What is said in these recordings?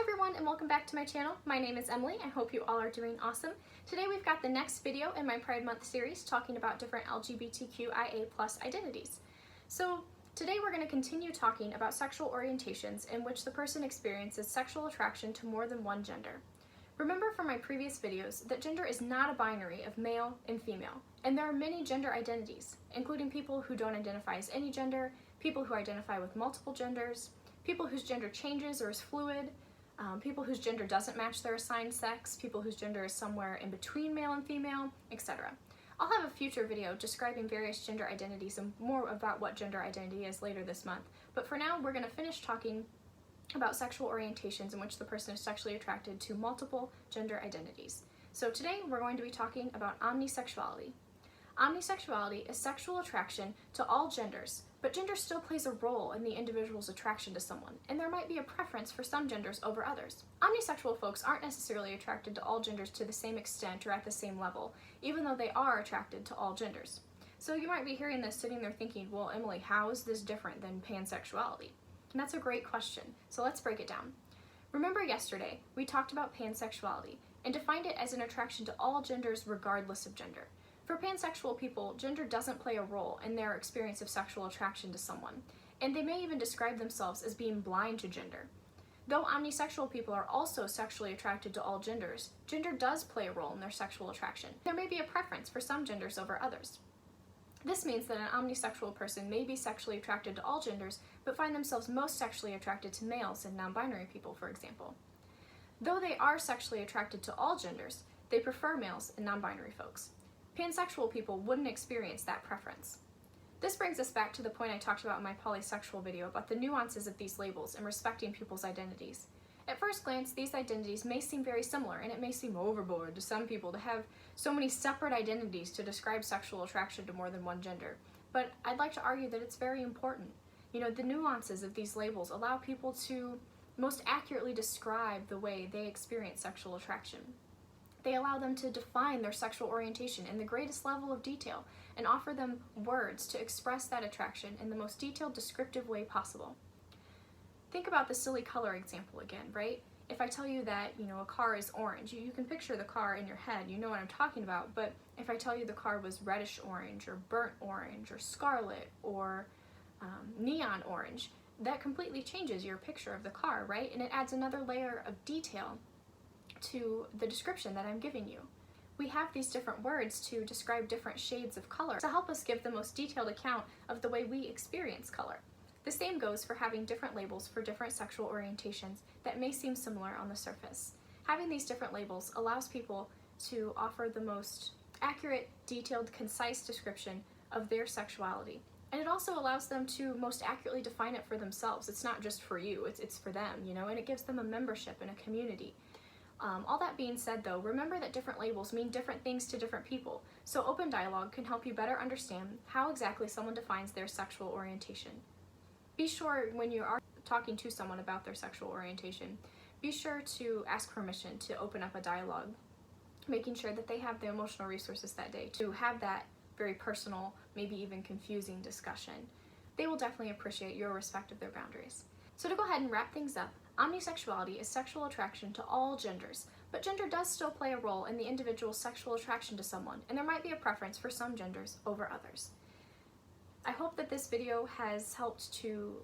everyone, and welcome back to my channel. My name is Emily. I hope you all are doing awesome. Today we've got the next video in my Pride Month series talking about different LGBTQIA+ identities. So today we're going to continue talking about sexual orientations in which the person experiences sexual attraction to more than one gender. Remember from my previous videos that gender is not a binary of male and female, and there are many gender identities, including people who don't identify as any gender, people who identify with multiple genders, people whose gender changes or is fluid, people whose gender doesn't match their assigned sex, people whose gender is somewhere in between male and female, etc. I'll have a future video describing various gender identities and more about what gender identity is later this month, but for now we're going to finish talking about sexual orientations in which the person is sexually attracted to multiple gender identities. So today we're going to be talking about omnisexuality. Omnisexuality is sexual attraction to all genders, but gender still plays a role in the individual's attraction to someone, and there might be a preference for some genders over others. Omnisexual folks aren't necessarily attracted to all genders to the same extent or at the same level, even though they are attracted to all genders. So you might be hearing this sitting there thinking, well, Emily, how is this different than pansexuality? And that's a great question, so let's break it down. Remember yesterday, we talked about pansexuality and defined it as an attraction to all genders regardless of gender. For pansexual people, gender doesn't play a role in their experience of sexual attraction to someone, and they may even describe themselves as being blind to gender. Though omnisexual people are also sexually attracted to all genders, gender does play a role in their sexual attraction. There may be a preference for some genders over others. This means that an omnisexual person may be sexually attracted to all genders, but find themselves most sexually attracted to males and non-binary people, for example. Though they are sexually attracted to all genders, they prefer males and non-binary folks. Pansexual people wouldn't experience that preference. This brings us back to the point I talked about in my polysexual video about the nuances of these labels and respecting people's identities. At first glance, these identities may seem very similar, and it may seem overboard to some people to have so many separate identities to describe sexual attraction to more than one gender. But I'd like to argue that it's very important. You know, the nuances of these labels allow people to most accurately describe the way they experience sexual attraction. They allow them to define their sexual orientation in the greatest level of detail and offer them words to express that attraction in the most detailed, descriptive way possible. Think about the silly color example again, right? If I tell you that, a car is orange, you can picture the car in your head, you know what I'm talking about, but if I tell you the car was reddish orange or burnt orange or scarlet or neon orange, that completely changes your picture of the car, right? And it adds another layer of detail to the description that I'm giving you. We have these different words to describe different shades of color to help us give the most detailed account of the way we experience color. The same goes for having different labels for different sexual orientations that may seem similar on the surface. Having these different labels allows people to offer the most accurate, detailed, concise description of their sexuality. And it also allows them to most accurately define it for themselves. It's not just for you, it's for them, and it gives them a membership and a community. All that being said though, remember that different labels mean different things to different people, so open dialogue can help you better understand how exactly someone defines their sexual orientation. Be sure when you are talking to someone about their sexual orientation, be sure to ask permission to open up a dialogue, making sure that they have the emotional resources that day to have that very personal, maybe even confusing discussion. They will definitely appreciate your respect of their boundaries. So to go ahead and wrap things up, omnisexuality is sexual attraction to all genders, but gender does still play a role in the individual's sexual attraction to someone, and there might be a preference for some genders over others. I hope that this video has helped to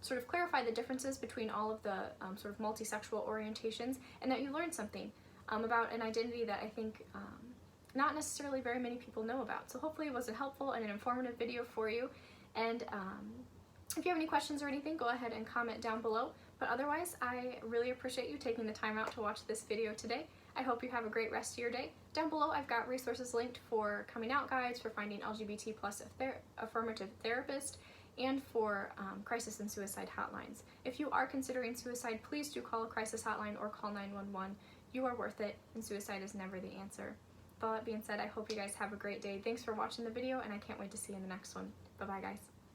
sort of clarify the differences between all of the sort of multisexual orientations, and that you learned something about an identity that I think not necessarily very many people know about. So hopefully it was a helpful and an informative video for you, and if you have any questions or anything, go ahead and comment down below. But otherwise, I really appreciate you taking the time out to watch this video today. I hope you have a great rest of your day. Down below, I've got resources linked for coming out guides, for finding LGBT+ affirmative therapist, and for crisis and suicide hotlines. If you are considering suicide, please do call a crisis hotline or call 911. You are worth it, and suicide is never the answer. With all that being said, I hope you guys have a great day. Thanks for watching the video, and I can't wait to see you in the next one. Bye-bye, guys.